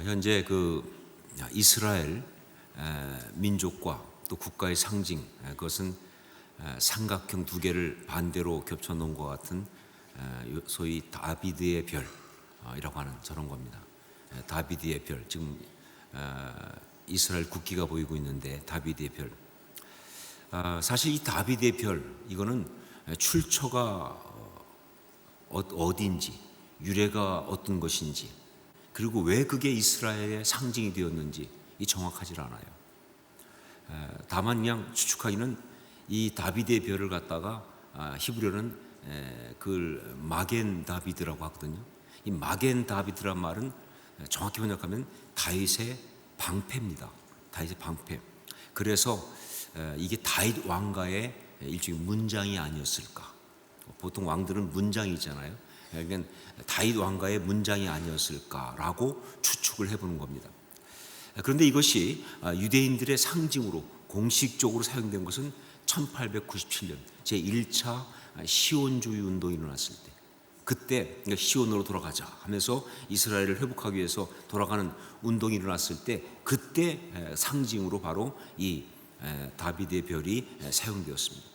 현재 이스라엘 민족과 또 국가의 상징, 그것은 삼각형 두 개를 반대로 겹쳐 놓은 것 같은 소위 다비드의 별이라고 하는 저런 겁니다. 다비드의 별, 지금 이스라엘 국기가 보이고 있는데 다비드의 별. 사실 이 다비드의 별, 이거는 출처가 어디인지, 유래가 어떤 것인지, 그리고 왜 그게 이스라엘의 상징이 되었는지 정확하지 않아요. 다만 그냥 추측하기는 이 다비드의 별을 갖다가 히브리어는 그걸 마겐 다비드라고 하거든요. 이 마겐 다비드란 말은 정확히 번역하면 다윗의 방패입니다. 다윗의 방패. 그래서 이게 다윗 왕가의 일종의 문장이 아니었을까. 보통 왕들은 문장이 있잖아요. 그러니까 다윗 왕가의 문장이 아니었을까라고 추측을 해보는 겁니다. 그런데 이것이 유대인들의 상징으로 공식적으로 사용된 것은 1897년 제1차 시온주의 운동이 일어났을 때, 그때 시온으로 돌아가자 하면서 이스라엘을 회복하기 위해서 돌아가는 운동이 일어났을 때, 그때 상징으로 바로 이 다비드의 별이 사용되었습니다.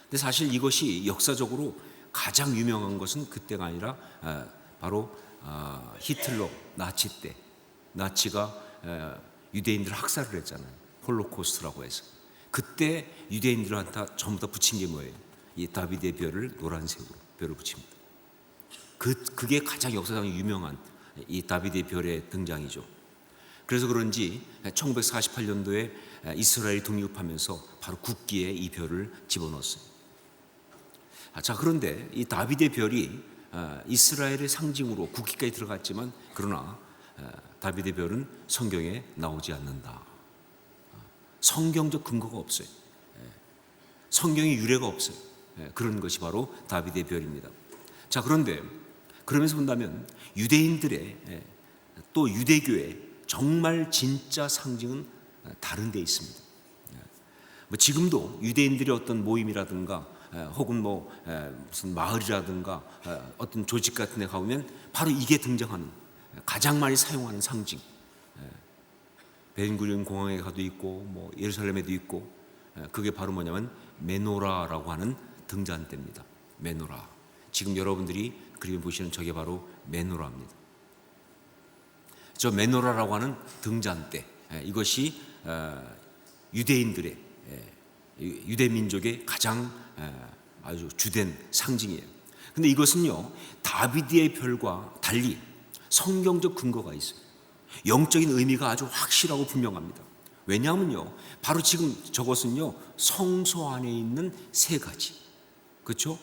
근데 사실 이것이 역사적으로 가장 유명한 것은 그때가 아니라 바로 히틀러 나치 때, 나치가 유대인들을 학살을 했잖아요. 홀로코스트라고 해서. 그때 유대인들한테 전부 다 붙인 게 뭐예요? 이 다비드의 별을 노란색으로 별을 붙입니다. 그게 가장 역사상 유명한 이 다비드의 별의 등장이죠. 그래서 그런지 1948년도에 이스라엘이 독립하면서 바로 국기에 이 별을 집어넣었어요. 자, 그런데 이 다비드의 별이 이스라엘의 상징으로 국기까지 들어갔지만, 그러나 다비드의 별은 성경에 나오지 않는다. 성경적 근거가 없어요. 성경의 유래가 없어요. 그런 것이 바로 다비드의 별입니다. 자, 그런데 그러면서 본다면 유대인들의 또 유대교의 정말 진짜 상징은 다른 데 있습니다. 지금도 유대인들의 어떤 모임이라든가 혹은 무슨 마을이라든가 어떤 조직 같은 데 가보면 바로 이게 등장하는, 가장 많이 사용하는 상징. 베ን구리온 공항에 가도 있고 예루살렘에도 있고, 그게 바로 뭐냐면 메노라라고 하는 등잔대입니다. 메노라. 지금 여러분들이 그림 보시는 저게 바로 메노라입니다. 저 메노라라고 하는 등잔대, 이것이 유대인들의, 유대 민족의 가장 아주 주된 상징이에요. 근데 이것은요, 다비드의 별과 달리 성경적 근거가 있어요. 영적인 의미가 아주 확실하고 분명합니다. 왜냐하면요, 바로 지금 저것은요, 성소 안에 있는 세 가지, 그렇죠?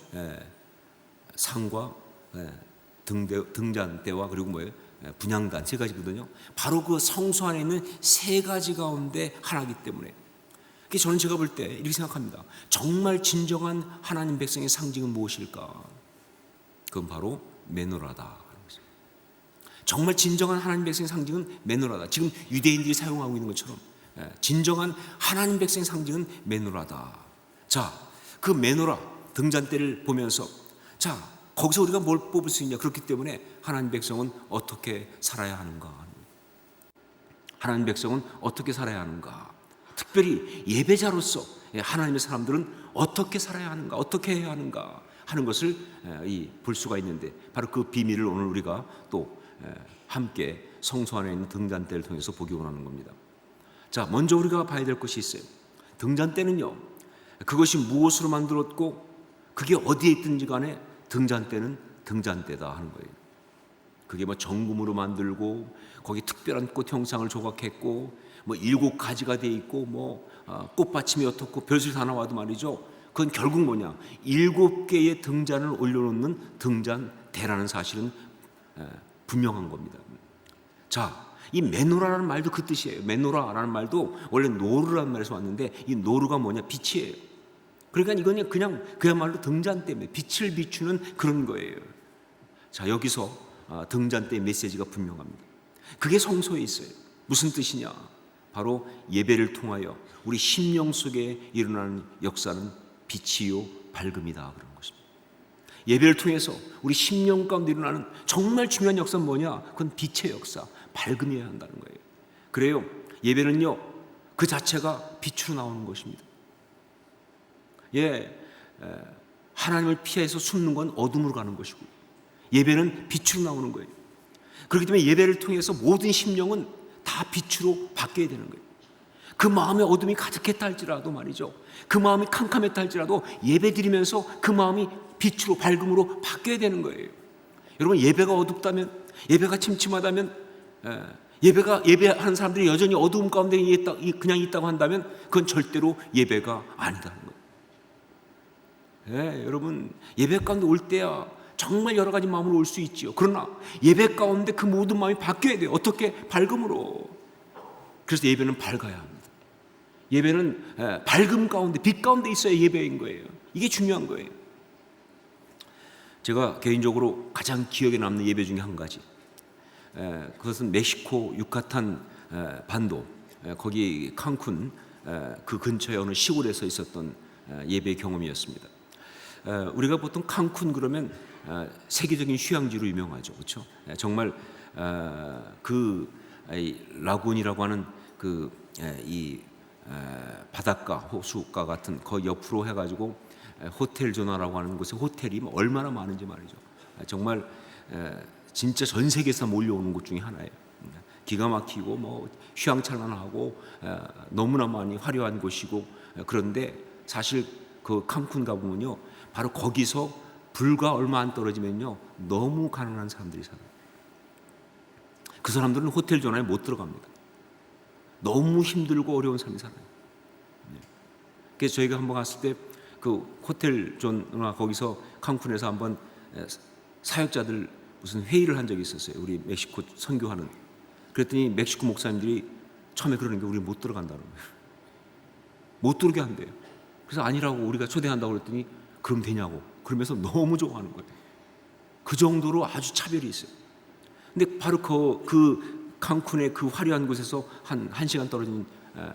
상과 등잔대와 그리고 분향단, 세 가지거든요. 바로 그 성소 안에 있는 세 가지 가운데 하나이기 때문에, 저는 제가 볼 때 이렇게 생각합니다. 정말 진정한 하나님 백성의 상징은 무엇일까? 그건 바로 메노라다. 정말 진정한 하나님 백성의 상징은 메노라다. 지금 유대인들이 사용하고 있는 것처럼 진정한 하나님 백성의 상징은 메노라다. 자, 그 메노라 등잔대를 보면서, 자, 거기서 우리가 뭘 뽑을 수 있냐? 그렇기 때문에 하나님 백성은 어떻게 살아야 하는가? 하나님 백성은 어떻게 살아야 하는가? 특별히 예배자로서 하나님의 사람들은 어떻게 살아야 하는가? 어떻게 해야 하는가? 하는 것을 볼 수가 있는데, 바로 그 비밀을 오늘 우리가 또 함께 성소 안에 있는 등잔대를 통해서 보기 원하는 겁니다. 자, 먼저 우리가 봐야 될 것이 있어요. 등잔대는요, 그것이 무엇으로 만들었고 그게 어디에 있든지 간에 등잔대는 등잔대다 하는 거예요. 그게 정금으로 만들고 거기 특별한 꽃 형상을 조각했고 7가지가 돼 있고 꽃받침이 어떻고 별수리 다 나와도 말이죠, 그건 결국 뭐냐, 7개의 등잔을 올려놓는 등잔대라는 사실은 분명한 겁니다. 자, 이 메노라라는 말도 그 뜻이에요. 메노라라는 말도 원래 노르라는 말에서 왔는데, 이 노르가 뭐냐, 빛이에요. 그러니까 이건 그야말로 등잔대입니다. 빛을 비추는 그런 거예요. 자, 여기서 등잔대의 메시지가 분명합니다. 그게 성소에 있어요. 무슨 뜻이냐? 바로 예배를 통하여 우리 심령 속에 일어나는 역사는 빛이요 밝음이다, 그런 것입니다. 예배를 통해서 우리 심령 가운데 일어나는 정말 중요한 역사는 뭐냐? 그건 빛의 역사, 밝음이어야 한다는 거예요. 그래요. 예배는요, 그 자체가 빛으로 나오는 것입니다. 하나님을 피해서 숨는 건 어둠으로 가는 것이고, 예배는 빛으로 나오는 거예요. 그렇기 때문에 예배를 통해서 모든 심령은 다 빛으로 바뀌어야 되는 거예요. 그 마음에 어둠이 가득했다 할지라도 말이죠, 그 마음이 캄캄했다 할지라도 예배 드리면서 그 마음이 빛으로, 밝음으로 바뀌어야 되는 거예요. 여러분, 예배가 어둡다면, 예배가 침침하다면, 예배하는 사람들이 여전히 어두움 가운데 그냥 있다고 한다면 그건 절대로 예배가 아니다는 거예요. 여러분, 예배 가운데 올 때야 정말 여러 가지 마음으로 올 수 있지요. 그러나 예배 가운데 그 모든 마음이 바뀌어야 돼요. 어떻게? 밝음으로. 그래서 예배는 밝아야 합니다. 예배는 밝음 가운데, 빛 가운데 있어야 예배인 거예요. 이게 중요한 거예요. 제가 개인적으로 가장 기억에 남는 예배 중에 한 가지, 그것은 멕시코 유카탄 반도, 거기 칸쿤 그 근처의 어느 시골에서 있었던 예배 경험이었습니다. 우리가 보통 칸쿤 그러면 세계적인 휴양지로 유명하죠, 그렇죠? 정말 그 라군이라고 하는 이 바닷가, 호수가 같은 거 옆으로 해가지고 호텔 조나라고 하는 곳에 호텔이 얼마나 많은지 말이죠. 정말 진짜 전 세계에서 몰려오는 곳 중에 하나예요. 기가 막히고 뭐 휘황찬란하고 너무나 많이 화려한 곳이고, 그런데 사실 그 칸쿤 가보면요, 바로 거기서 불과 얼마 안 떨어지면요, 너무 가난한 사람들이 살아요. 그 사람들은 호텔 조나에 못 들어갑니다. 너무 힘들고 어려운 삶이 살아요. 그래서 저희가 한번 갔을 때 그 호텔 존나 거기서 칸쿤에서 한번 사역자들 무슨 회의를 한 적이 있었어요. 우리 멕시코 선교하는. 그랬더니 멕시코 목사님들이 처음에 그러는 게 우리 못 들어간다는 거예요. 못 들어오게 한대요. 그래서 아니라고, 우리가 초대한다고 그랬더니 그럼 되냐고. 그러면서 너무 좋아하는 거예요. 그 정도로 아주 차별이 있어요. 근데 바로 그 칸쿤의 그 화려한 곳에서 한 1시간 떨어진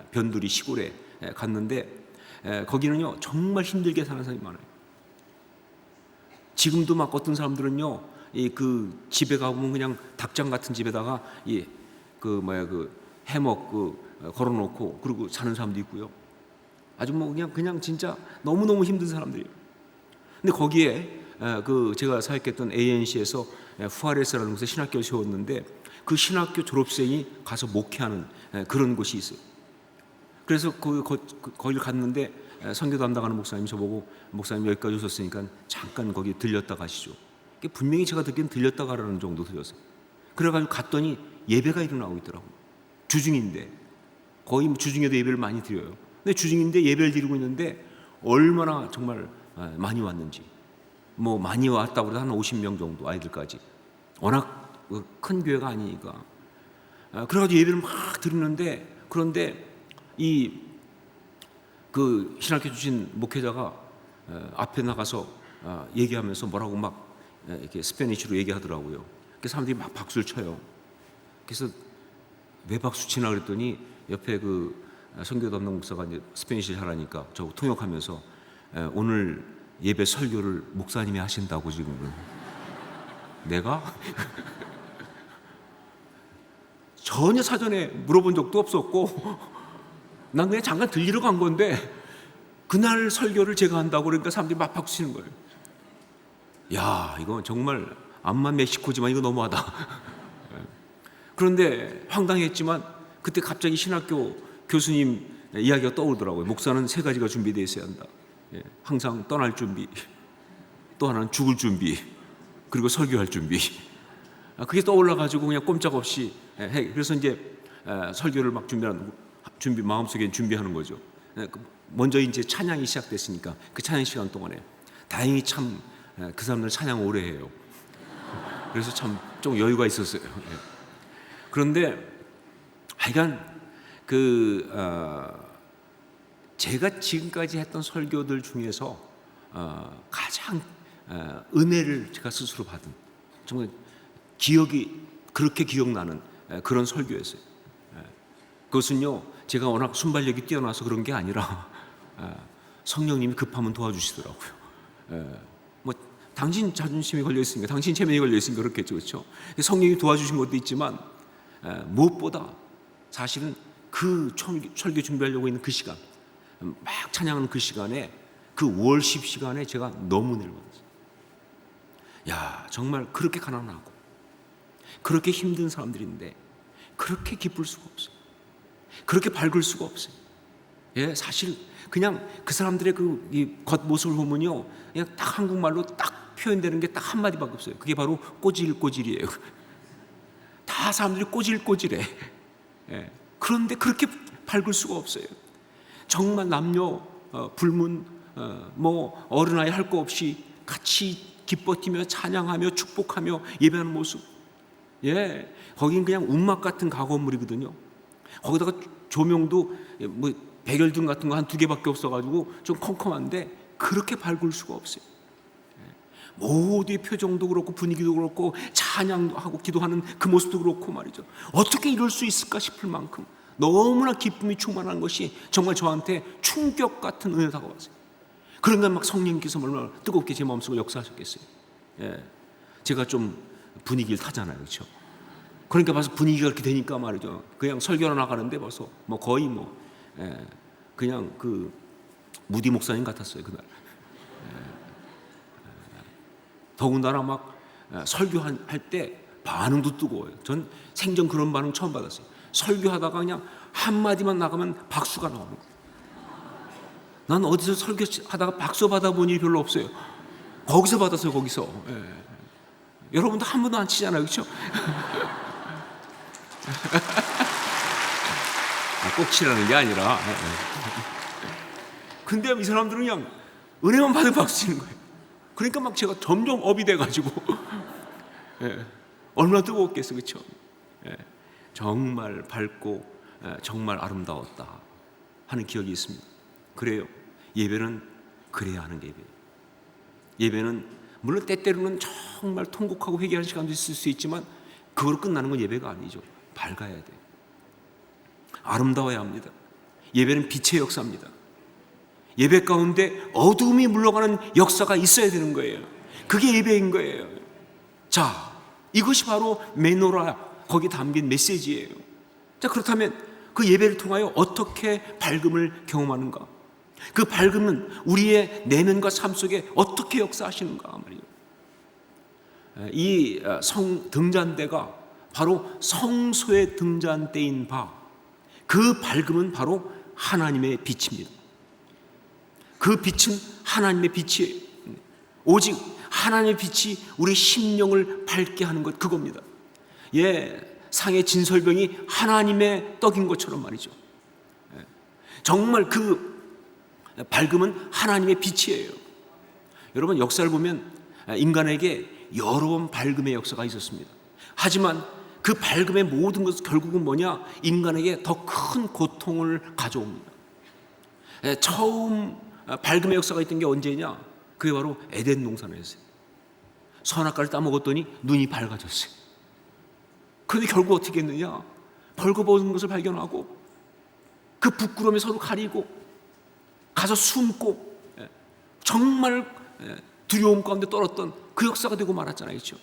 변두리 시골에 갔는데, 거기는요 정말 힘들게 사는 사람이 많아요. 지금도 막 어떤 사람들은요, 그 집에 가보면 그냥 닭장 같은 집에다가 그 해먹 걸어놓고 그리고 사는 사람도 있고요. 아주 뭐 그냥 진짜 너무너무 힘든 사람들이에요. 근데 거기에 제가 사역했던 ANC에서 후아레스라는 곳에 신학교를 세웠는데, 그 신학교 졸업생이 가서 목회하는 그런 곳이 있어요. 그래서 거기를 갔는데 선교 담당하는 목사님이 저보고, 목사님 여기까지 오셨으니까 잠깐 거기 들렸다 가시죠. 분명히 제가 듣기엔 들렸다 가라는 정도 들렸어요. 그래가지고 갔더니 예배가 일어나고 있더라고요. 주중인데, 거의 주중에도 예배를 많이 드려요. 근데 주중인데 예배를 드리고 있는데 얼마나 정말 많이 왔는지, 뭐 많이 왔다고 해도 한 50명 정도, 아이들까지. 워낙 큰 교회가 아니니까. 그래가지고 예배를 막 드리는데, 그런데 그 신학교 주신 목회자가 앞에 나가서 얘기하면서 뭐라고 막 이렇게 스페니쉬로 얘기하더라고요. 그래서 사람들이 막 박수를 쳐요. 그래서 왜 박수 치나 그랬더니 옆에 그 선교 담당 목사가 이제 스페니쉬를 잘하니까 저 통역하면서 오늘 예배 설교를 목사님이 하신다고 지금. 내가? 전혀 사전에 물어본 적도 없었고 난 그냥 잠깐 들리러 간 건데, 그날 설교를 제가 한다고 그러니까 사람들이 막 박수 치는 거예요. 야, 이거 정말 암만 멕시코지만 이거 너무하다. 그런데 황당했지만 그때 갑자기 신학교 교수님 이야기가 떠오르더라고요. 목사는 3가지가 준비되어 있어야 한다. 항상 떠날 준비, 또 하나는 죽을 준비, 그리고 설교할 준비. 그게 떠올라가지고 그냥 꼼짝없이 해. 그래서 이제 설교를 막 마음속에 준비하는 거죠. 먼저 이제 찬양이 시작됐으니까 그 찬양 시간 동안에 다행히 참 그 사람들은 찬양 오래 해요. 그래서 참 좀 여유가 있었어요. 그런데 하여간 제가 지금까지 했던 설교들 중에서 가장 은혜를 제가 스스로 받은, 정말 그렇게 기억나는 그런 설교였어요. 그것은요, 제가 워낙 순발력이 뛰어나서 그런 게 아니라 성령님이 급하면 도와주시더라고요. 뭐 당신 자존심이 걸려있으니까, 당신 체면이 걸려있으니까 그렇겠죠. 그렇죠? 성령이 도와주신 것도 있지만 무엇보다 사실은 그 설교 준비하려고 있는 그 시간, 막 찬양하는 그 시간에, 그 월십 시간에 제가 너무 은혜를 받았어요. 야, 정말 그렇게 가난하고 그렇게 힘든 사람들인데 그렇게 기쁠 수가 없어요. 그렇게 밝을 수가 없어요. 예, 사실 그냥 그 사람들의 그 겉모습을 보면요, 그냥 딱 한국말로 딱 표현되는 게 딱 한마디밖에 없어요. 그게 바로 꼬질꼬질이에요. 다 사람들이 꼬질꼬질해. 예, 그런데 그렇게 밝을 수가 없어요. 정말 남녀 불문, 뭐 어른아이 할 거 없이 같이 기뻐 뛰며 찬양하며 축복하며 예배하는 모습. 예, 거긴 그냥 움막 같은 가건물이거든요. 거기다가 조명도 뭐 백열등 같은 거 한 2개밖에 없어가지고 좀 컴컴한데 그렇게 밝을 수가 없어요. 모두의 표정도 그렇고 분위기도 그렇고 찬양하고 기도하는 그 모습도 그렇고 말이죠. 어떻게 이럴 수 있을까 싶을 만큼 너무나 기쁨이 충만한 것이 정말 저한테 충격 같은 은혜가 왔어요. 그러니까 막 성령님께서 얼마나 뜨겁게 제 마음속에 역사하셨겠어요. 예, 제가 좀 분위기를 타잖아요, 그렇죠? 그러니까 벌써 분위기가 그렇게 되니까 말이죠. 그냥 설교를 나가는데 벌써 뭐 거의 뭐 그냥 그 무디 목사님 같았어요 그날. 더군다나 막 설교할 때 반응도 뜨거워요. 전 생전 그런 반응 처음 받았어요. 설교하다가 그냥 한마디만 나가면 박수가 나오는 거예요. 난 어디서 설교하다가 박수 받아본 일이 별로 없어요. 거기서 받았어요, 거기서. 예. 여러분도 한 번도 안 치잖아요, 그렇죠? 꼭 치라는 게 아니라. 근데 이 사람들은 그냥 은혜만 받으면 박수 치는 거예요. 그러니까 막 제가 점점 업이 돼가지고 예, 얼마나 뜨거웠겠어, 그렇죠? 예, 정말 밝고 정말 아름다웠다 하는 기억이 있습니다. 그래요. 예배는 그래야 하는 게 예배예요. 예배는 물론 때때로는 정말 통곡하고 회개하는 시간도 있을 수 있지만 그거로 끝나는 건 예배가 아니죠. 밝아야 돼요. 아름다워야 합니다. 예배는 빛의 역사입니다. 예배 가운데 어둠이 물러가는 역사가 있어야 되는 거예요. 그게 예배인 거예요. 자, 이것이 바로 메노라, 거기 담긴 메시지예요. 자, 그렇다면 그 예배를 통하여 어떻게 밝음을 경험하는가? 그 밝음은 우리의 내면과 삶 속에 어떻게 역사하시는가 말이에요. 이 등잔대가 바로 성소의 등잔대인 바, 그 밝음은 바로 하나님의 빛입니다. 그 빛은 하나님의 빛이에요. 오직 하나님의 빛이 우리 심령을 밝게 하는 것, 그겁니다. 예, 상의 진설병이 하나님의 떡인 것처럼 말이죠. 정말 그 밝음은 하나님의 빛이에요. 여러분, 역사를 보면 인간에게 여러 번 밝음의 역사가 있었습니다. 하지만 그 밝음의 모든 것은 결국은 뭐냐? 인간에게 더 큰 고통을 가져옵니다. 처음 밝음의 역사가 있던 게 언제냐? 그게 바로 에덴 동산이었어요. 선악과를 따먹었더니 눈이 밝아졌어요. 그런데 결국 어떻게 했느냐? 벌거벗은 것을 발견하고 그 부끄러움에 서로 가리고 가서 숨고 정말 두려움 가운데 떨었던 그 역사가 되고 말았잖아요, 그렇죠?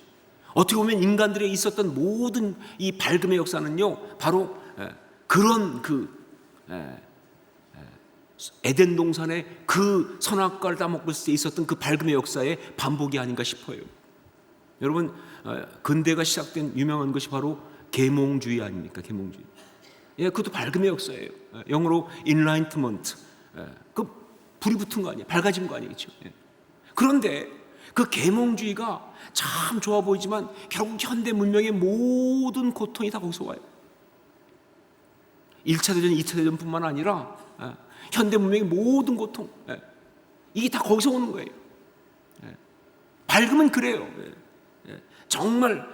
어떻게 보면 인간들에 있었던 모든 이 밝음의 역사는요, 바로 그런 그 에덴 동산의 그 선악과를 따먹을 때 있었던 그 밝음의 역사의 반복이 아닌가 싶어요. 여러분, 근대가 시작된 유명한 것이 바로 계몽주의 아닙니까? 계몽주의. 예, 그것도 밝음의 역사예요. 영어로 enlightenment. 그 불이 붙은 거 아니에요? 밝아진 거 아니에요? 그렇죠? 예. 그런데 그 계몽주의가 참 좋아 보이지만 결국 현대 문명의 모든 고통이 다 거기서 와요. 1차 대전, 2차 대전뿐만 아니라 현대 문명의 모든 고통, 이게 다 거기서 오는 거예요. 밝음은 그래요. 정말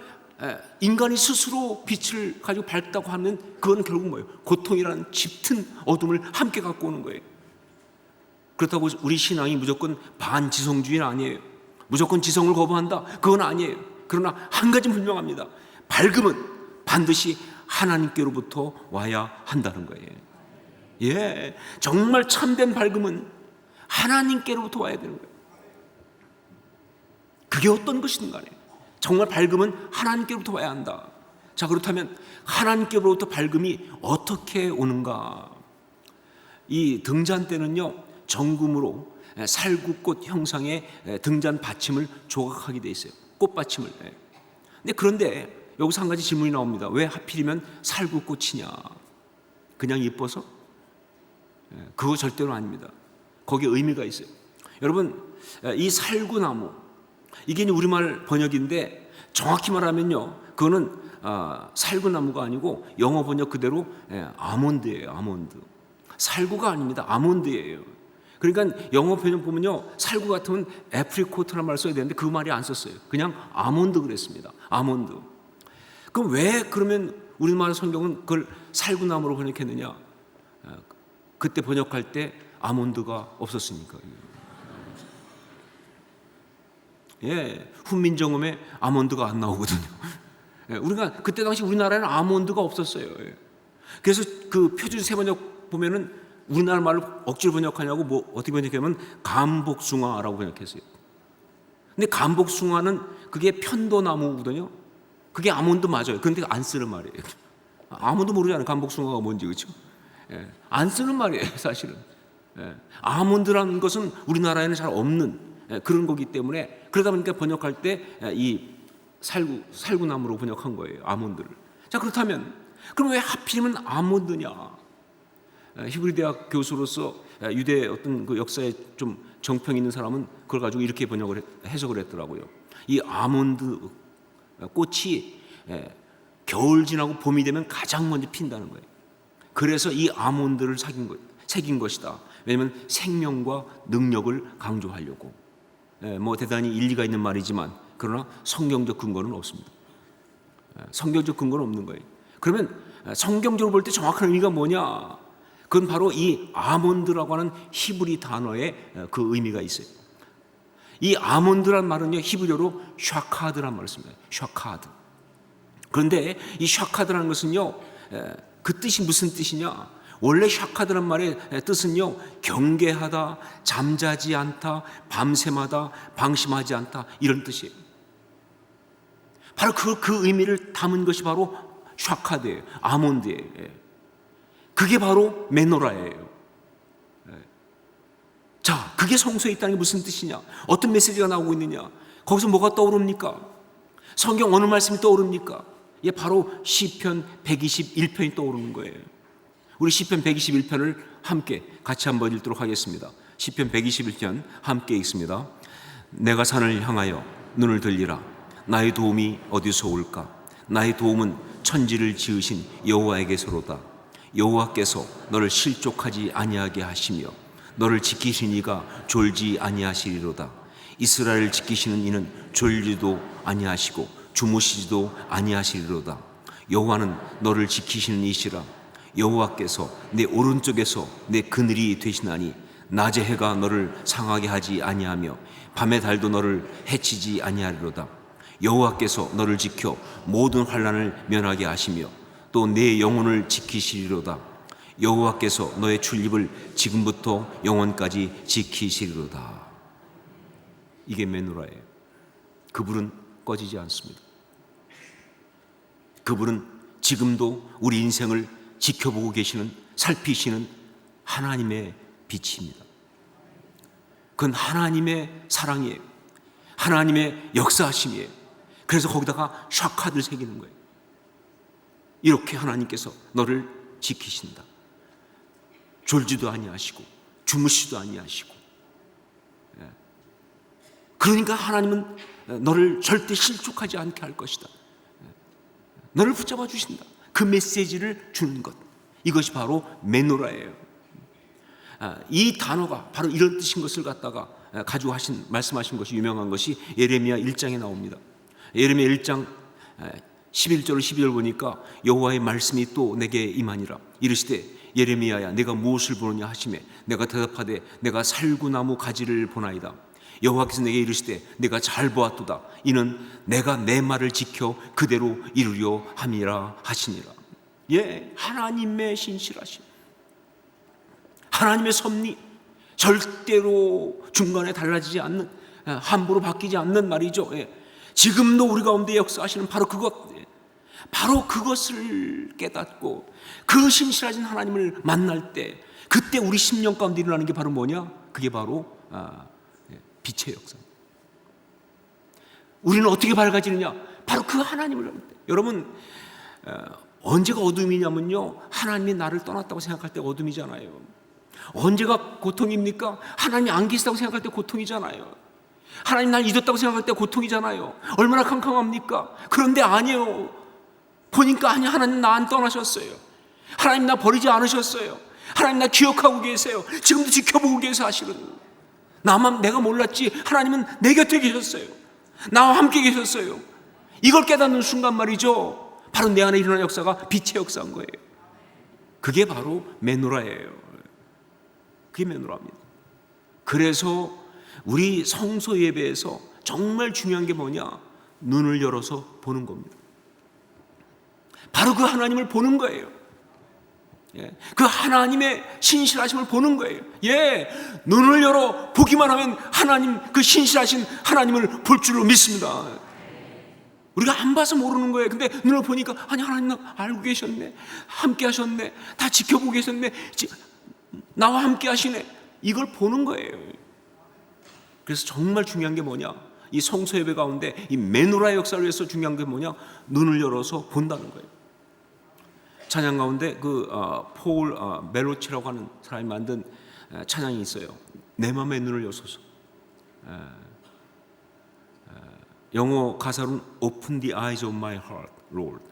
인간이 스스로 빛을 가지고 밝다고 하면 그건 결국 뭐예요? 고통이라는 짙은 어둠을 함께 갖고 오는 거예요. 그렇다고 우리 신앙이 무조건 반지성주의는 아니에요. 무조건 지성을 거부한다, 그건 아니에요. 그러나 한 가지는 분명합니다. 밝음은 반드시 하나님께로부터 와야 한다는 거예요. 예, 정말 참된 밝음은 하나님께로부터 와야 되는 거예요. 그게 어떤 것이든 간에 정말 밝음은 하나님께로부터 와야 한다. 자, 그렇다면 하나님께로부터 밝음이 어떻게 오는가? 이 등잔 때는요, 정금으로 살구꽃 형상의 등잔 받침을 조각하게 돼 있어요. 꽃받침을. 그런데 여기서 한 가지 질문이 나옵니다. 왜 하필이면 살구꽃이냐? 그냥 예뻐서? 그거 절대로 아닙니다. 거기에 의미가 있어요. 여러분, 이 살구나무, 이게 우리말 번역인데 정확히 말하면요, 그거는 살구나무가 아니고 영어 번역 그대로 아몬드예요. 아몬드. 살구가 아닙니다. 아몬드예요. 그러니까 영어 번역 보면요, 살구 같으면 애프리코트라는 말 써야 되는데 그 말이 안 썼어요. 그냥 아몬드 그랬습니다. 아몬드. 그럼 왜 그러면 우리말 성경은 그걸 살구나무로 번역했느냐? 그때 번역할 때 아몬드가 없었으니까. 훈민정음에 아몬드가 안 나오거든요. 우리가 그때 당시 우리나라에는 아몬드가 없었어요. 그래서 그 표준 세번역 보면은 우리나라 말로 억지로 번역하냐고 어떻게 번역하면 감복숭아라고 번역했어요. 근데 감복숭아는 그게 편도나무거든요. 그게 아몬드 맞아요. 그런데 안 쓰는 말이에요. 아무도 모르잖아요. 감복숭아가 뭔지, 그렇죠? 안 쓰는 말이에요, 사실은. 아몬드라는 것은 우리나라에는 잘 없는 그런 거기 때문에, 그러다 보니까 번역할 때 이 살구나무로 번역한 거예요, 아몬드를. 자, 그렇다면 그럼 왜 하필이면 아몬드냐? 히브리 대학 교수로서 유대 어떤 그 역사에 좀 정평 있는 사람은 그걸 가지고 이렇게 해석을 했더라고요. 이 아몬드 꽃이 겨울 지나고 봄이 되면 가장 먼저 핀다는 거예요. 그래서 이 아몬드를 새긴 것이다. 왜냐하면 생명과 능력을 강조하려고. 대단히 일리가 있는 말이지만 그러나 성경적 근거는 없습니다. 성경적 근거는 없는 거예요. 그러면 성경적으로 볼 때 정확한 의미가 뭐냐? 그건 바로 이 아몬드라고 하는 히브리 단어의 그 의미가 있어요. 이 아몬드란 말은요, 히브리어로 샤카드란 말을 씁니다. 샤카드. 그런데 이 샤카드라는 것은요, 그 뜻이 무슨 뜻이냐? 원래 샤카드란 말의 뜻은요, 경계하다, 잠자지 않다, 밤샘하다, 방심하지 않다, 이런 뜻이에요. 바로 그 의미를 담은 것이 바로 샤카드예요. 아몬드예요. 그게 바로 메노라예요. 자, 그게 성소에 있다는 게 무슨 뜻이냐? 어떤 메시지가 나오고 있느냐? 거기서 뭐가 떠오릅니까? 성경 어느 말씀이 떠오릅니까? 바로 시편 121편이 떠오르는 거예요. 우리 시편 121편을 함께 같이 한번 읽도록 하겠습니다. 시편 121편 함께 읽습니다. 내가 산을 향하여 눈을 들리라. 나의 도움이 어디서 올까? 나의 도움은 천지를 지으신 여호와에게서로다. 여호와께서 너를 실족하지 아니하게 하시며 너를 지키신 이가 졸지 아니하시리로다. 이스라엘을 지키시는 이는 졸지도 아니하시고 주무시지도 아니하시리로다. 여호와는 너를 지키시는 이시라. 여호와께서 내 오른쪽에서 내 그늘이 되시나니 낮의 해가 너를 상하게 하지 아니하며 밤의 달도 너를 해치지 아니하리로다. 여호와께서 너를 지켜 모든 환난을 면하게 하시며 또 내 영혼을 지키시리로다. 여호와께서 너의 출입을 지금부터 영원까지 지키시리로다. 이게 메노라예요. 그 불은 꺼지지 않습니다. 그 불은 지금도 우리 인생을 지켜보고 계시는, 살피시는 하나님의 빛입니다. 그건 하나님의 사랑이에요. 하나님의 역사하심이에요. 그래서 거기다가 샤카드를 새기는 거예요. 이렇게 하나님께서 너를 지키신다. 졸지도 아니하시고 주무시도 아니하시고. 그러니까 하나님은 너를 절대 실족하지 않게 할 것이다. 너를 붙잡아 주신다. 그 메시지를 주는 것, 이것이 바로 메노라예요. 이 단어가 바로 이런 뜻인 것을 갖다가 가지고 말씀하신 것이 유명한 것이 예레미야 1장에 나옵니다. 예레미야 1장 11절 12절 보니까 여호와의 말씀이 또 내게 임하니라. 이르시되 예레미야야 내가 무엇을 보느냐 하시매 내가 대답하되 내가 살구나무 가지를 보나이다. 여호와께서 내게 이르시되 내가 잘 보았도다. 이는 내가 내 말을 지켜 그대로 이루려 함이라 하시니라. 하나님의 신실하심, 하나님의 섭리, 절대로 중간에 달라지지 않는 함부로 바뀌지 않는 말이죠. 지금도 우리 가운데 역사하시는 바로 그것, 바로 그것을 깨닫고 그 신실하신 하나님을 만날 때 그때 우리 심령 가운데 일어나는 게 바로 뭐냐? 그게 바로 빛의 역사. 우리는 어떻게 밝아지느냐? 바로 그 하나님을 알 때. 여러분, 언제가 어둠이냐면요, 하나님이 나를 떠났다고 생각할 때 어둠이잖아요. 언제가 고통입니까? 하나님이 안 계시다고 생각할 때 고통이잖아요. 하나님 날 잊었다고 생각할 때 고통이잖아요. 얼마나 캄캄합니까? 그런데 아니에요. 보니까 아니, 하나님 나 안 떠나셨어요. 하나님 나 버리지 않으셨어요. 하나님 나 기억하고 계세요. 지금도 지켜보고 계세요. 사실은 나만 내가 몰랐지 하나님은 내 곁에 계셨어요. 나와 함께 계셨어요. 이걸 깨닫는 순간 말이죠, 바로 내 안에 일어나는 역사가 빛의 역사인 거예요. 그게 바로 메노라예요. 그게 메노라입니다. 그래서 우리 성소 예배에서 정말 중요한 게 뭐냐? 눈을 열어서 보는 겁니다. 바로 그 하나님을 보는 거예요. 그 하나님의 신실하심을 보는 거예요. 눈을 열어 보기만 하면 하나님, 그 신실하신 하나님을 볼 줄로 믿습니다. 우리가 안 봐서 모르는 거예요. 근데 눈을 보니까 아니, 하나님 나 알고 계셨네, 함께 하셨네, 다 지켜보고 계셨네, 나와 함께 하시네, 이걸 보는 거예요. 그래서 정말 중요한 게 뭐냐? 이 성소 예배 가운데 이 메노라의 역사를 위해서 중요한 게 뭐냐? 눈을 열어서 본다는 거예요. 찬양 가운데 폴 멜로치라고 하는 사람이 만든 찬양이 있어요. 내 마음의 눈을 여소서. 영어 가사로는 Open the eyes of my heart, Lord.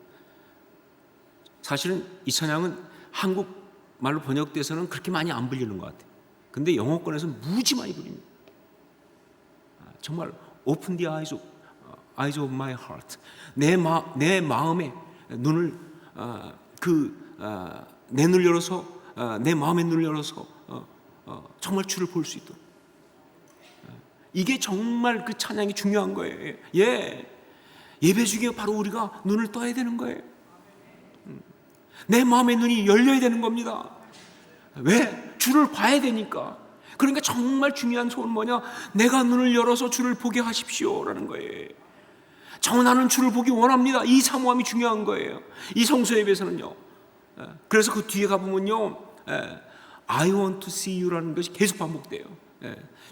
사실은 이 찬양은 한국 말로 번역돼서는 그렇게 많이 안 불리는 것 같아요. 근데 영어권에서는 무지 많이 불립니다. 정말 Open the eyes of my heart. 내 마음의 눈을 내 눈을 열어서, 내 마음의 눈을 열어서 정말 주를 볼 수 있도록. 이게 정말 그 찬양이 중요한 거예요. 예배 중에 바로 우리가 눈을 떠야 되는 거예요. 내 마음의 눈이 열려야 되는 겁니다. 왜? 주를 봐야 되니까. 그러니까 정말 중요한 소원은 뭐냐? 내가 눈을 열어서 주를 보게 하십시오라는 거예요. 나는 주를 보기 원합니다. 이 사모함이 중요한 거예요. 이 성소 예배에서는요. 그래서 그 뒤에 가보면요, I want to see you라는 것이 계속 반복돼요.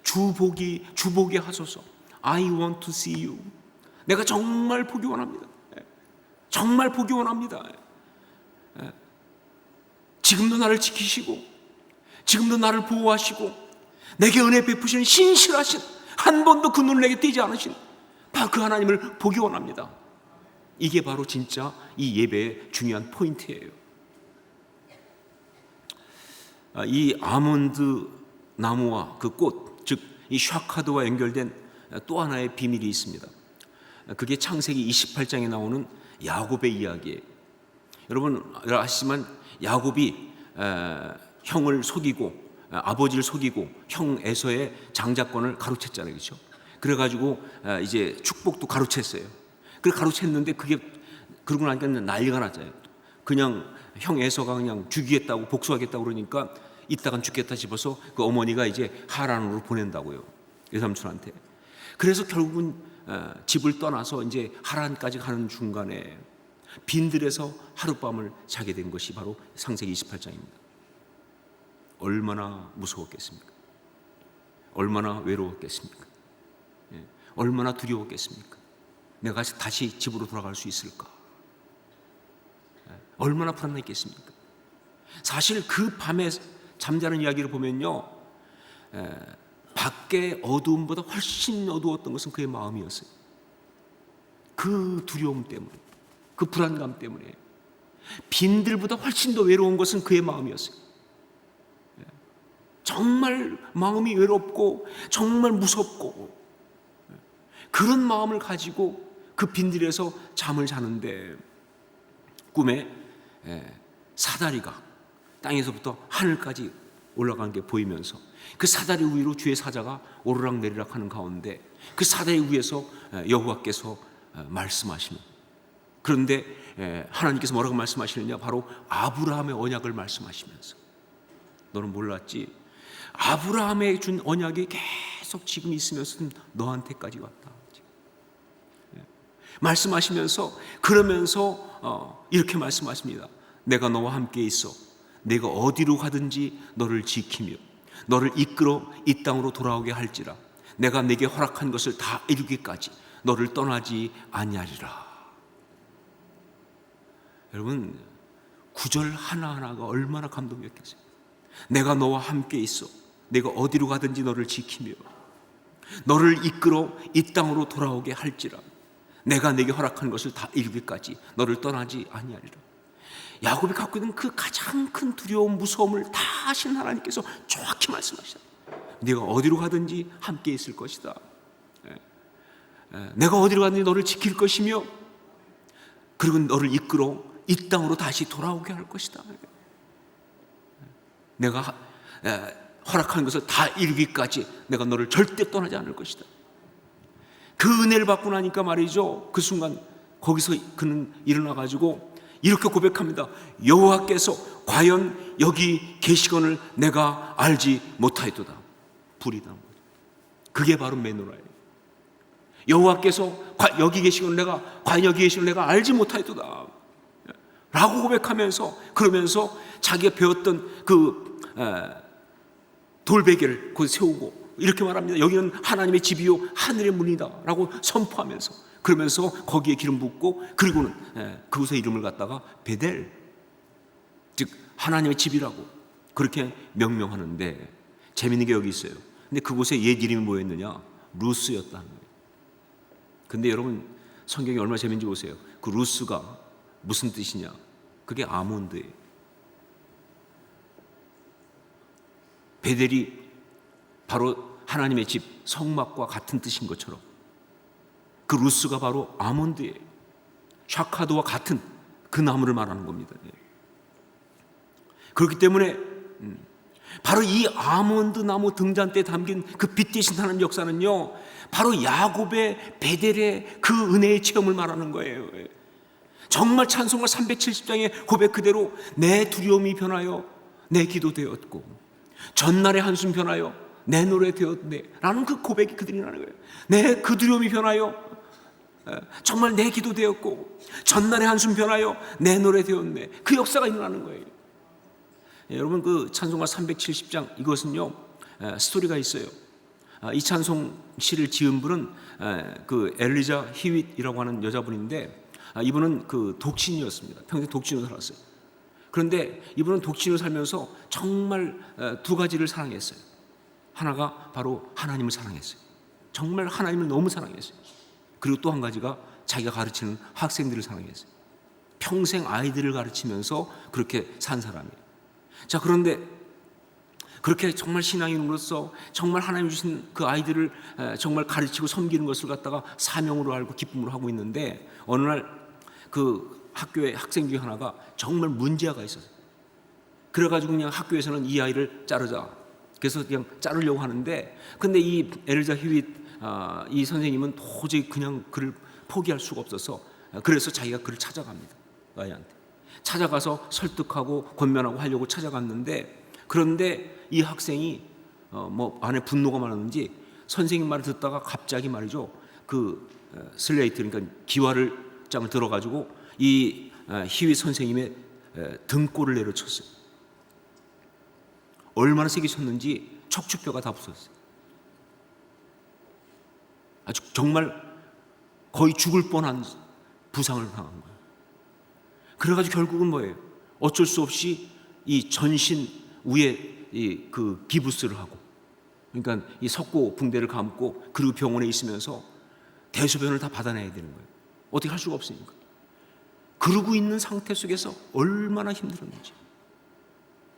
주보게 하소서. I want to see you. 내가 정말 보기 원합니다. 정말 보기 원합니다. 지금도 나를 지키시고, 지금도 나를 보호하시고, 내게 은혜 베푸시는 신실하신, 한 번도 그 눈을 내게 띄지 않으신 바로 그 하나님을 보기 원합니다. 이게 바로 진짜 이 예배의 중요한 포인트예요. 이 아몬드 나무와 그 꽃, 즉 이 샤카드와 연결된 또 하나의 비밀이 있습니다. 그게 창세기 28장에 나오는 야곱의 이야기예요. 여러분 아시지만 야곱이 형을 속이고 아버지를 속이고 형 에서의 장자권을 가로챘잖아요, 그렇죠? 그래가지고 이제 축복도 가로챘어요. 그래 가로챘는데 그게 그러고 나니까 난리가 났잖아요. 그냥 형 에서가 그냥 죽이겠다고 복수하겠다고 그러니까 이따간 죽겠다 싶어서 그 어머니가 이제 하란으로 보낸다고요, 외삼촌한테. 그래서 결국은 집을 떠나서 이제 하란까지 가는 중간에 빈들에서 하룻밤을 자게 된 것이 바로 창세기 28장입니다. 얼마나 무서웠겠습니까? 얼마나 외로웠겠습니까? 얼마나 두려웠겠습니까? 내가 다시 집으로 돌아갈 수 있을까? 얼마나 불안했겠습니까? 사실 그 밤에 잠자는 이야기를 보면요, 밖의 어두움보다 훨씬 어두웠던 것은 그의 마음이었어요. 그 두려움 때문에, 그 불안감 때문에. 빈들보다 훨씬 더 외로운 것은 그의 마음이었어요. 정말 마음이 외롭고 정말 무섭고 그런 마음을 가지고 그 빈들에서 잠을 자는데 꿈에 사다리가 땅에서부터 하늘까지 올라간 게 보이면서 그 사다리 위로 주의 사자가 오르락내리락 하는 가운데 그 사다리 위에서 여호와께서 말씀하시는, 그런데 하나님께서 뭐라고 말씀하시느냐? 바로 아브라함의 언약을 말씀하시면서, 너는 몰랐지? 아브라함에 준 언약이 계속 지금 있으면서도 너한테까지 왔다. 말씀하시면서 그러면서 이렇게 말씀하십니다. 내가 너와 함께 있어. 내가 어디로 가든지 너를 지키며 너를 이끌어 이 땅으로 돌아오게 할지라. 내가 내게 허락한 것을 다 이루기까지 너를 떠나지 아니하리라. 여러분, 구절 하나하나가 얼마나 감동이었겠어요. 내가 너와 함께 있어. 내가 어디로 가든지 너를 지키며 너를 이끌어 이 땅으로 돌아오게 할지라. 내가 내게 허락한 것을 다 이루기까지 너를 떠나지 아니하리라. 야곱이 갖고 있는 그 가장 큰 두려움, 무서움을 다 하신 하나님께서 정확히 말씀하시다. 네가 어디로 가든지 함께 있을 것이다. 내가 어디로 가든지 너를 지킬 것이며 그리고 너를 이끌어 이 땅으로 다시 돌아오게 할 것이다. 내가 허락한 것을 다 이루기까지 내가 너를 절대 떠나지 않을 것이다. 그 은혜를 받고 나니까 말이죠, 그 순간 거기서 그는 일어나가지고 이렇게 고백합니다. 여호와께서 과연 여기 계시거늘 내가 알지 못하였도다. 불이다. 그게 바로 메노라예요. 여호와께서 여기 계시거늘 내가 과연 여기 계시거늘 내가 알지 못하였도다 라고 고백하면서, 그러면서 자기가 배웠던 그 돌베개를 거기 세우고 이렇게 말합니다. 여기는 하나님의 집이요 하늘의 문이다 라고 선포하면서, 그러면서 거기에 기름 붓고, 그리고는 그곳의 이름을 갖다가 베델, 즉 하나님의 집이라고 그렇게 명명하는데, 재미있는 게 여기 있어요. 근데 그곳의 옛 이름이 뭐였느냐? 루스였다는 거예요. 근데 여러분, 성경이 얼마나 재미있는지 보세요. 그 루스가 무슨 뜻이냐? 그게 아몬드예요. 베델이 바로 하나님의 집, 성막과 같은 뜻인 것처럼 그 루스가 바로 아몬드예요. 샤카도와 같은 그 나무를 말하는 겁니다. 그렇기 때문에 바로 이 아몬드 나무 등잔 때 담긴 그 빛 대신 하나님 역사는요, 바로 야곱의 베델의 그 은혜의 체험을 말하는 거예요. 정말 찬송가 370장의 고백 그대로 내 두려움이 변하여 내 기도 되었고 전날의 한숨 변하여 내 노래 되었네 라는 그 고백이 그들이라는 거예요. 내 그 두려움이 변하여 정말 내 기도 되었고 전날의 한숨 변하여 내 노래 되었네. 그 역사가 일어나는 거예요. 여러분, 그 찬송가 370장 이것은요 스토리가 있어요. 이 찬송 시를 지은 분은 그 엘리자 히윗이라고 하는 여자분인데, 이분은 그 독신이었습니다. 평생 독신으로 살았어요. 그런데 이분은 독신으로 살면서 정말 두 가지를 사랑했어요. 하나가 바로 하나님을 사랑했어요. 정말 하나님을 너무 사랑했어요. 그리고 또 한 가지가 자기가 가르치는 학생들을 사랑했어요. 평생 아이들을 가르치면서 그렇게 산 사람이에요. 자, 그런데 그렇게 정말 신앙인으로서 정말 하나님 주신 그 아이들을 정말 가르치고 섬기는 것을 갖다가 사명으로 알고 기쁨으로 하고 있는데, 어느 날 그 학교의 학생 중에 하나가 정말 문제아가 있었어요. 그래가지고 그냥 학교에서는 이 아이를 자르자, 그래서 그냥 자르려고 하는데, 근데 이 엘리자 히윗 이 선생님은 도저히 그냥 그를 포기할 수가 없어서, 그래서 자기가 그를 찾아갑니다. 아이한테 찾아가서 설득하고 권면하고 하려고 찾아갔는데, 그런데 이 학생이 뭐 안에 분노가 많았는지 선생님 말을 듣다가 갑자기 말이죠, 그 슬레이트, 그러니까 기와를 장을 들어가지고 이 히윗 선생님의 등골을 내려쳤어요. 얼마나 세게 쳤는지 척추뼈가 다 부서졌어요. 아주 정말 거의 죽을 뻔한 부상을 당한 거예요. 그래가지고 결국은 뭐예요? 어쩔 수 없이 이 전신 위에 이 그 기부스를 하고, 그러니까 이 석고 붕대를 감고, 그리고 병원에 있으면서 대소변을 다 받아내야 되는 거예요. 어떻게 할 수가 없으니까. 그러고 있는 상태 속에서 얼마나 힘들었는지,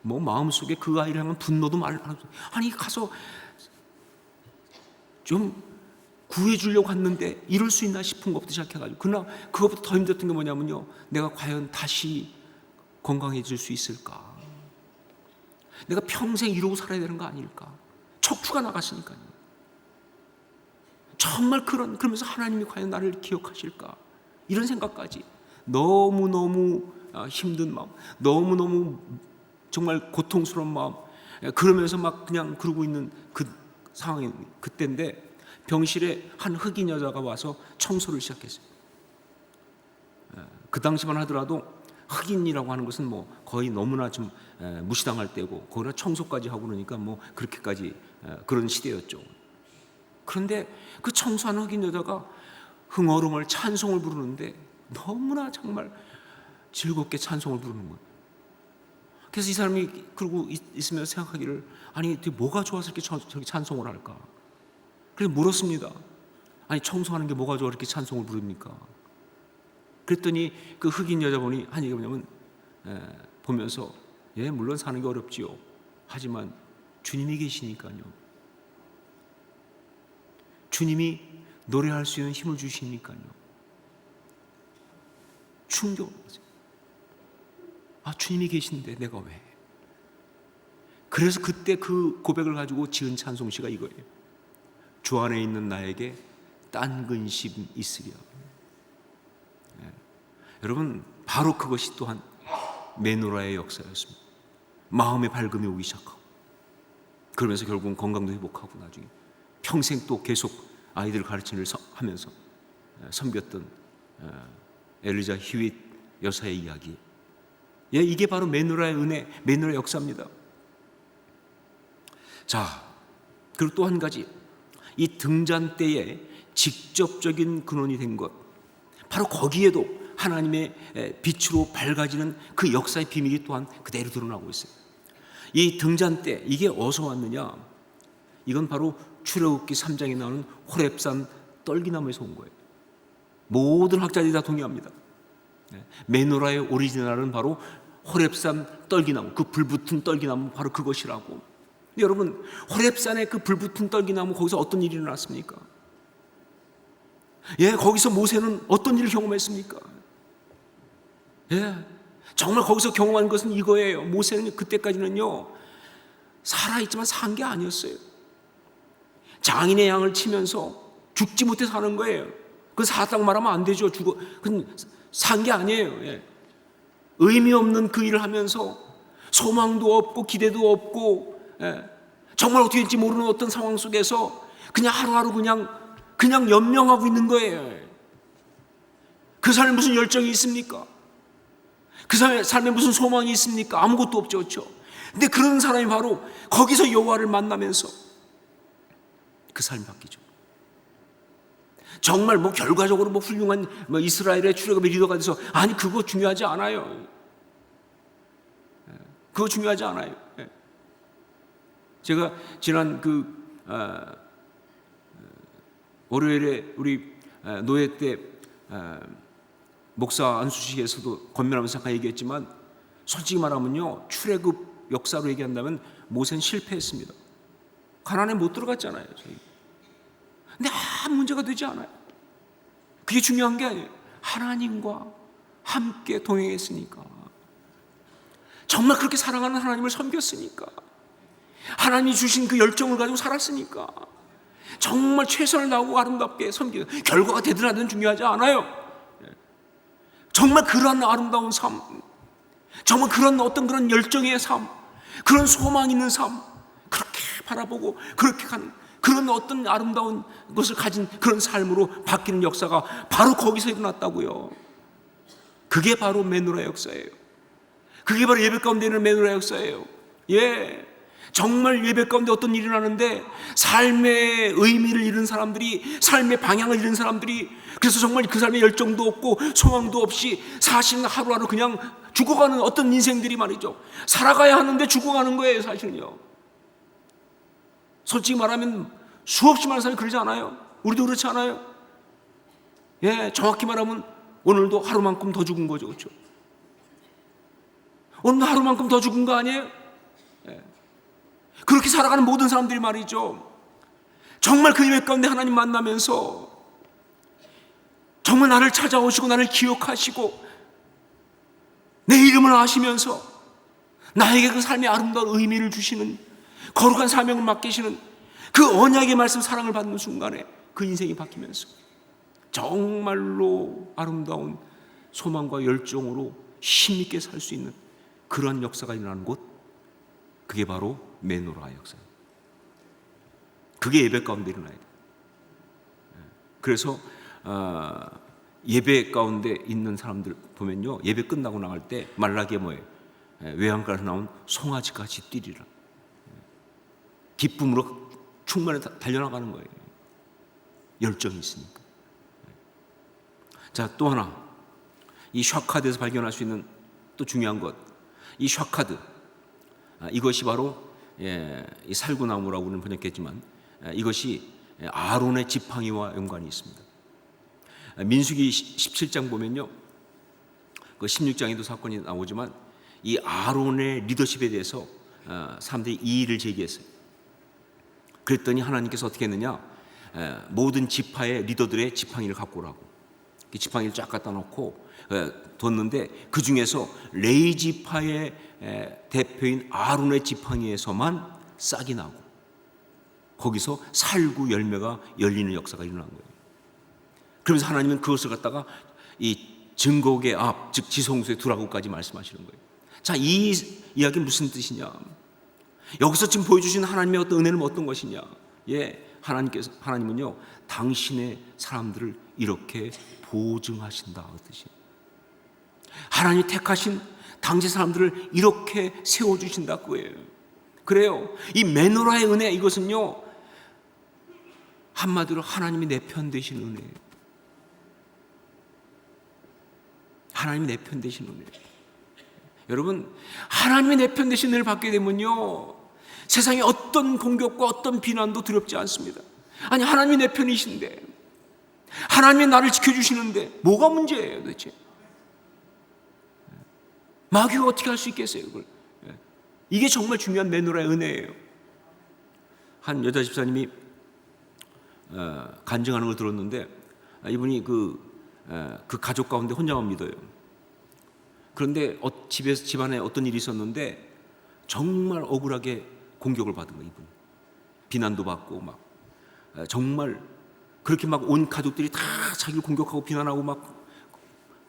뭐 마음속에 그 아이를 향한 분노도 아니 가서 좀 구해주려고 했는데 이럴 수 있나 싶은 것부터 시작해가지고, 그러나 그것보다 더 힘들었던 게 뭐냐면요, 내가 과연 다시 건강해질 수 있을까, 내가 평생 이러고 살아야 되는 거 아닐까, 척추가 나갔으니까요. 정말 그러면서 하나님이 과연 나를 기억하실까, 이런 생각까지, 너무너무 힘든 마음, 너무너무 정말 고통스러운 마음, 그러면서 막 그냥 그러고 있는 그 상황이 그때인데 병실에 한 흑인 여자가 와서 청소를 시작했어요. 그 당시만 하더라도 흑인이라고 하는 것은 뭐 거의 너무나 좀 무시당할 때고 거기다 청소까지 하고 그러니까 뭐 그렇게까지 그런 시대였죠. 그런데 그 청소하는 흑인 여자가 흥얼흥얼 찬송을 부르는데 너무나 정말 즐겁게 찬송을 부르는 거예요. 그래서 이 사람이 그러고 있으면서 생각하기를, 아니 뭐가 좋아서 이렇게 저렇게 찬송을 할까? 그래서 물었습니다. 아니 청소하는 게 뭐가 좋아 이렇게 찬송을 부릅니까? 그랬더니 그 흑인 여자분이 한 얘기가 뭐냐면 보면서, 예 물론 사는 게 어렵지요. 하지만 주님이 계시니까요. 주님이 노래할 수 있는 힘을 주시니까요. 충격을 받았어요. 아, 주님이 계신데 내가 왜? 그래서 그때 그 고백을 가지고 지은 찬송시가 이거예요. 주 안에 있는 나에게 딴 근심 있으랴. 여러분, 바로 그것이 또한 메노라의 역사였습니다. 마음의 밝음이 오기 시작하고, 그러면서 결국은 건강도 회복하고 나중에 평생 또 계속 아이들 가르침을 하면서 섬겼던 엘리자 히윗 여사의 이야기. 예, 이게 바로 메노라의 은혜, 메노라의 역사입니다. 자, 그리고 또 한 가지, 이 등잔 때에 직접적인 근원이 된 것, 바로 거기에도 하나님의 빛으로 밝아지는 그 역사의 비밀이 또한 그대로 드러나고 있어요. 이 등잔대, 이게 어디서 왔느냐? 이건 바로 출애굽기 3장에 나오는 호렙산 떨기나무에서 온 거예요. 모든 학자들이 다 동의합니다. 메노라의 오리지널은 바로 호렙산 떨기나무, 그 불붙은 떨기나무, 바로 그것이라고. 근데 여러분, 호렙산의 그 불붙은 떨기나무, 거기서 어떤 일이 일어났습니까? 예, 거기서 모세는 어떤 일을 경험했습니까? 예, 정말 거기서 경험한 것은 이거예요. 모세는 그때까지는요, 살아있지만 산 게 아니었어요. 장인의 양을 치면서 죽지 못해 사는 거예요. 그 사딱 말하면 안 되죠. 그건 산 게 아니에요. 예. 의미 없는 그 일을 하면서 소망도 없고 기대도 없고, 예. 정말 어떻게 될지 모르는 어떤 상황 속에서 그냥 하루하루 그냥 연명하고 있는 거예요. 그 삶에 무슨 열정이 있습니까? 그 삶에 무슨 소망이 있습니까? 아무것도 없죠. 그렇죠? 근데 그런 사람이 바로 거기서 여호와를 만나면서 그 삶이 바뀌죠. 정말 뭐 결과적으로 뭐 훌륭한 뭐 이스라엘의 출애굽의 리더가 돼서, 아니 그거 중요하지 않아요. 그거 중요하지 않아요. 제가 지난 월요일에 우리 노예 때 목사 안수식에서도 권면하면서 잠깐 얘기했지만, 솔직히 말하면요, 출애굽 역사로 얘기한다면 모세는 실패했습니다. 가나안에 못 들어갔잖아요. 근데 아무 문제가 되지 않아요. 그게 중요한 게 아니에요. 하나님과 함께 동행했으니까, 정말 그렇게 사랑하는 하나님을 섬겼으니까, 하나님이 주신 그 열정을 가지고 살았으니까, 정말 최선을 다하고 아름답게 섬기는, 결과가 되든 안 되든 중요하지 않아요. 정말 그런 아름다운 삶, 정말 그런 어떤 그런 열정의 삶, 그런 소망 있는 삶, 그렇게 바라보고 그렇게 가는 그런 어떤 아름다운 것을 가진 그런 삶으로 바뀌는 역사가 바로 거기서 일어났다고요. 그게 바로 메노라의 역사예요. 그게 바로 예배 가운데 있는 메노라의 역사예요. 예, 정말 예배 가운데 어떤 일이 일어나는데 삶의 의미를 잃은 사람들이, 삶의 방향을 잃은 사람들이, 그래서 정말 그 삶에 열정도 없고 소망도 없이 사실은 하루하루 그냥 죽어가는 어떤 인생들이 말이죠. 살아가야 하는데 죽어가는 거예요, 사실은요. 솔직히 말하면 수없이 많은 사람이 그러지 않아요? 우리도 그렇지 않아요? 예, 정확히 말하면 오늘도 하루만큼 더 죽은 거죠. 그렇죠? 오늘도 하루만큼 더 죽은 거 아니에요? 예. 그렇게 살아가는 모든 사람들이 말이죠, 정말 그 예배 가운데 하나님 만나면서 정말 나를 찾아오시고 나를 기억하시고 내 이름을 아시면서 나에게 그 삶의 아름다운 의미를 주시는, 거룩한 사명을 맡기시는 그 언약의 말씀, 사랑을 받는 순간에 그 인생이 바뀌면서 정말로 아름다운 소망과 열정으로 힘있게 살 수 있는 그런 역사가 일어나는 곳, 그게 바로 메노라의 역사예요. 그게 예배 가운데 일어나야 돼. 그래서 예배 가운데 있는 사람들 보면요, 예배 끝나고 나갈 때 말라기에 뭐예요? 외양간에서 나온 송아지같이 뛰리라. 기쁨으로 충만히 달려나가는 거예요. 열정이 있으니까. 자, 또 하나, 이 샤카드에서 발견할 수 있는 또 중요한 것, 이 샤카드, 이것이 바로 이 살구나무라고 우리는 번역했지만 이것이 아론의 지팡이와 연관이 있습니다. 민수기 17장 보면요, 그 16장에도 사건이 나오지만 이 아론의 리더십에 대해서 사람들이 이의를 제기했어요. 그랬더니 하나님께서 어떻게 했느냐, 모든 지파의 리더들의 지팡이를 갖고 오라고. 그 지팡이를 쫙 갖다 놓고 뒀는데 그 중에서 레위 지파의 대표인 아론의 지팡이에서만 싹이 나고 거기서 살구 열매가 열리는 역사가 일어난 거예요. 그러면서 하나님은 그것을 갖다가 이 증거의 앞, 즉 지성소에 두라고까지 말씀하시는 거예요. 자, 이 이야기는 무슨 뜻이냐? 여기서 지금 보여주신 하나님의 어떤 은혜는 어떤 것이냐? 하나님은요, 당신의 사람들을 이렇게 보증하신다 그 뜻이에요. 하나님이 택하신 당신 사람들을 이렇게 세워주신다 그거예요. 그래요. 이 메노라의 은혜, 이것은요, 한마디로 하나님이 내 편 되신 은혜예요. 하나님이 내 편 되신 은혜예요. 여러분, 하나님이 내 편 되신 은혜를 받게 되면요, 세상에 어떤 공격과 어떤 비난도 두렵지 않습니다. 아니, 하나님이 내 편이신데, 하나님이 나를 지켜주시는데 뭐가 문제예요 도대체? 마귀가 어떻게 할 수 있겠어요 그걸? 이게 정말 중요한 메노라의 은혜예요. 한 여자 집사님이 간증하는 걸 들었는데, 이분이 그 가족 가운데 혼자만 믿어요. 그런데 집안에 어떤 일이 있었는데 정말 억울하게 공격을 받은 거예요. 이분 비난도 받고 막 정말 그렇게 막 온 가족들이 다 자기를 공격하고 비난하고 막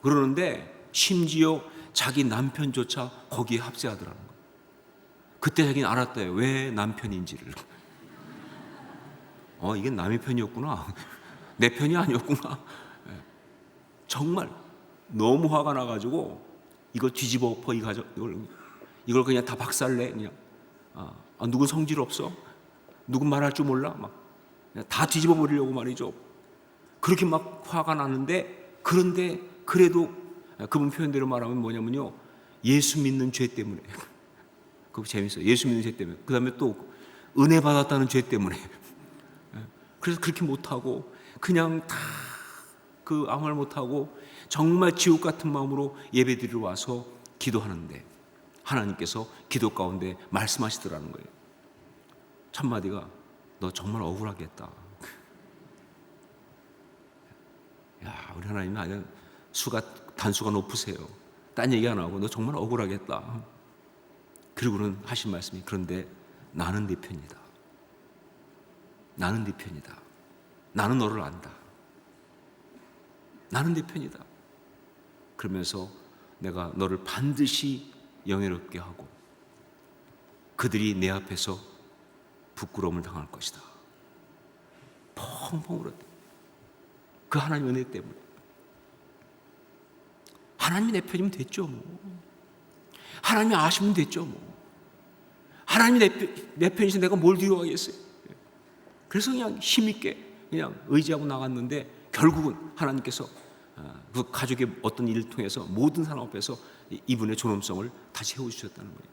그러는데 심지어 자기 남편조차 거기에 합세하더라는 거예요. 그때 자기는 알았대요. 왜 남편인지를. 이게 남의 편이었구나. 내 편이 아니었구나. 정말 너무 화가 나가지고 이걸 뒤집어 엎어, 이걸 그냥 다 박살내. 그냥 누군 성질 없어? 누군 말할 줄 몰라? 막 다 뒤집어 버리려고 말이죠. 그렇게 막 화가 나는데, 그런데 그래도 그분 표현대로 말하면 뭐냐면요, 예수 믿는 죄 때문에. 그거 재밌어요. 예수 믿는 죄 때문에. 그 다음에 또 은혜 받았다는 죄 때문에. 그래서 그렇게 못하고 그냥 다 그 아무 말 못하고 정말 지옥 같은 마음으로 예배드리러 와서 기도하는데 하나님께서 기도 가운데 말씀하시더라는 거예요. 첫마디가, 너 정말 억울하겠다. 야, 우리 하나님은 아주 단수가 높으세요. 딴 얘기 안 하고 너 정말 억울하겠다. 그리고는 하신 말씀이, 그런데 나는 네 편이다. 나는 네 편이다. 나는 너를 안다. 나는 네 편이다. 그러면서 내가 너를 반드시 영예롭게 하고 그들이 내 앞에서 부끄러움을 당할 것이다. 펑펑 울었대. 그 하나님의 은혜 때문에. 하나님이 내 편이면 됐죠 뭐. 하나님이 아시면 됐죠 뭐. 하나님이 내 편이신 내가 뭘 두려워하겠어요. 그래서 그냥 힘있게 그냥 의지하고 나갔는데, 결국은 하나님께서 그 가족의 어떤 일을 통해서 모든 사람 앞에서 이분의 존엄성을 다시 세워주셨다는 거예요.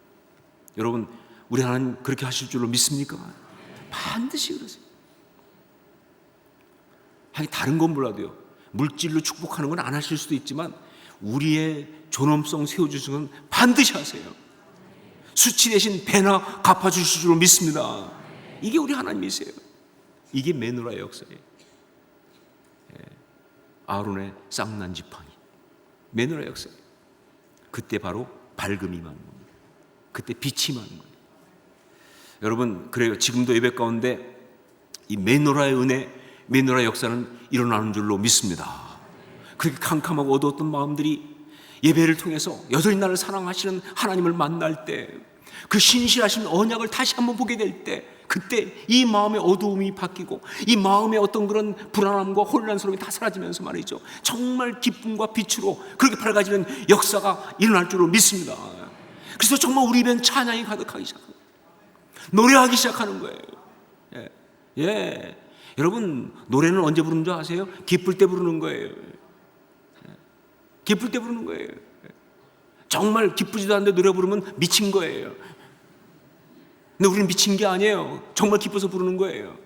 여러분, 우리 하나님 그렇게 하실 줄로 믿습니까? 반드시 그러세요. 아니, 다른 건 몰라도요, 물질로 축복하는 건 안 하실 수도 있지만 우리의 존엄성 세워주시는 건 반드시 하세요. 수치 대신 배나 갚아주실 줄로 믿습니다. 이게 우리 하나님이세요. 이게 메노라의 역사예요. 아론의 쌍난 지팡이, 메노라의 역사예요. 그때 바로 밝음이 임하는 겁니다. 그때 빛이 임하는 거예요. 여러분, 그래요. 지금도 예배 가운데 이 메노라의 은혜, 메노라의 역사는 일어나는 줄로 믿습니다. 그렇게 캄캄하고 어두웠던 마음들이 예배를 통해서 여전히 나를 사랑하시는 하나님을 만날 때, 그 신실하신 언약을 다시 한번 보게 될 때 그때 이 마음의 어두움이 바뀌고 이 마음의 어떤 그런 불안함과 혼란스러움이 다 사라지면서 말이죠, 정말 기쁨과 빛으로 그렇게 밝아지는 역사가 일어날 줄로 믿습니다. 그래서 정말 우리 입엔 찬양이 가득하기 시작합니다. 노래하기 시작하는 거예요. 예. 여러분, 노래는 언제 부르는 줄 아세요? 기쁠 때 부르는 거예요. 기쁠 때 부르는 거예요. 정말 기쁘지도 않는데 노래 부르면 미친 거예요. 근데 우리는 미친 게 아니에요. 정말 기뻐서 부르는 거예요.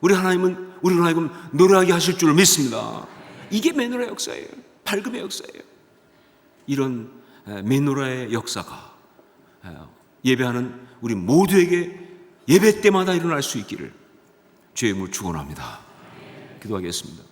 우리로 하여금 노래하게 하실 줄 믿습니다. 이게 메노라 역사예요. 밝음의 역사예요. 이런 메노라의 역사가 예배하는 우리 모두에게 예배 때마다 일어날 수 있기를 주의 이름으로 축원합니다. 기도하겠습니다.